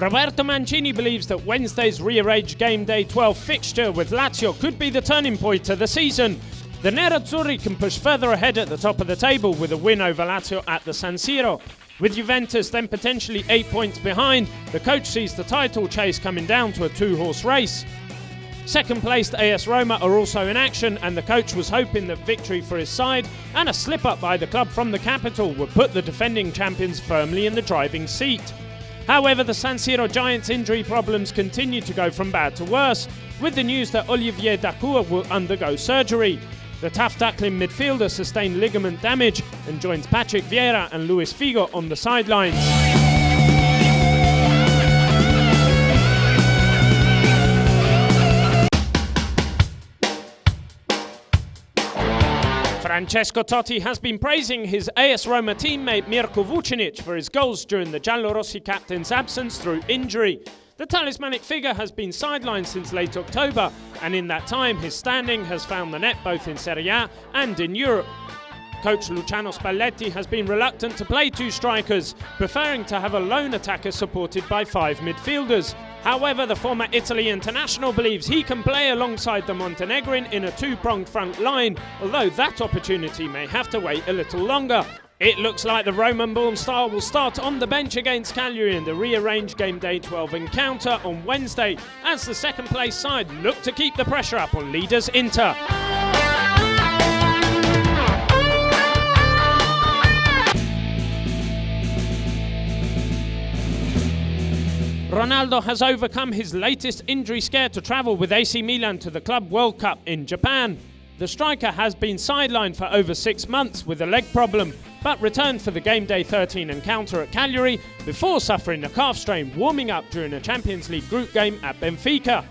Roberto Mancini believes that Wednesday's rearranged game day 12 fixture with Lazio could be the turning point of the season. The Nerazzurri can push further ahead at the top of the table with a win over Lazio at the San Siro. With Juventus then potentially 8 points behind, the coach sees the title chase coming down to a two-horse race. Second-placed AS Roma are also in action, and the coach was hoping that victory for his side and a slip-up by the club from the capital would put the defending champions firmly in the driving seat. However, the San Siro Giants' injury problems continue to go from bad to worse, with the news that Olivier Dacour will undergo surgery. The tough-tackling midfielder sustained ligament damage and joins Patrick Vieira and Luis Figo on the sidelines. Francesco Totti has been praising his AS Roma teammate Mirko Vucinic for his goals during the Giallorossi captain's absence through injury. The talismanic figure has been sidelined since late October, and in that time his standing has found the net both in Serie A and in Europe. Coach Luciano Spalletti has been reluctant to play two strikers, preferring to have a lone attacker supported by five midfielders. However, the former Italy international believes he can play alongside the Montenegrin in a two-pronged front line, although that opportunity may have to wait a little longer. It looks like the Roman-born star will start on the bench against Cagliari in the rearranged game day 12 encounter on Wednesday, as the second-place side look to keep the pressure up on leaders Inter. Ronaldo has overcome his latest injury scare to travel with AC Milan to the Club World Cup in Japan. The striker has been sidelined for over 6 months with a leg problem, but returned for the game day 13 encounter at Cagliari before suffering a calf strain warming up during a Champions League group game at Benfica.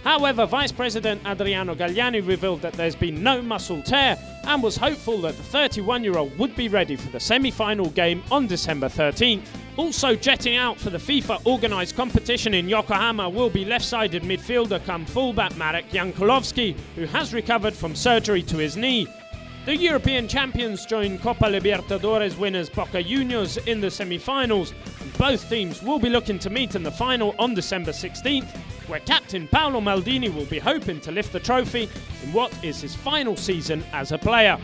However, Vice President Adriano Galliani revealed that there's been no muscle tear and was hopeful that the 31-year-old would be ready for the semi-final game on December 13th. Also jetting out for the FIFA-organised competition in Yokohama will be left-sided midfielder come fullback Marek Jankulovski, who has recovered from surgery to his knee. The European champions join Copa Libertadores winners Boca Juniors in the semi-finals. Both teams will be looking to meet in the final on December 16th, where captain Paolo Maldini will be hoping to lift the trophy in what is his final season as a player.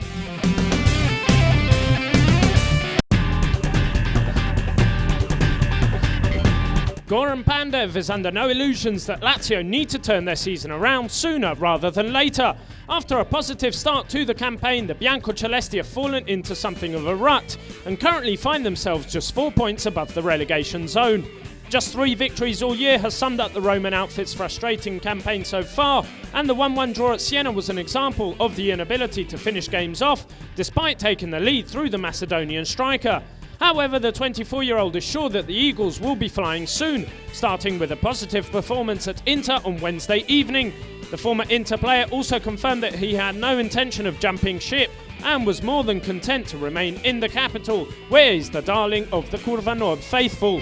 Goran Pandev is under no illusions that Lazio need to turn their season around sooner rather than later. After a positive start to the campaign, the Biancocelesti have fallen into something of a rut and currently find themselves just 4 points above the relegation zone. Just 3 victories all year has summed up the Roman outfit's frustrating campaign so far, and the 1-1 draw at Siena was an example of the inability to finish games off, despite taking the lead through the Macedonian striker. However, the 24-year-old is sure that the Eagles will be flying soon, starting with a positive performance at Inter on Wednesday evening. The former Inter player also confirmed that he had no intention of jumping ship and was more than content to remain in the capital, where he's the darling of the Curva Nord faithful.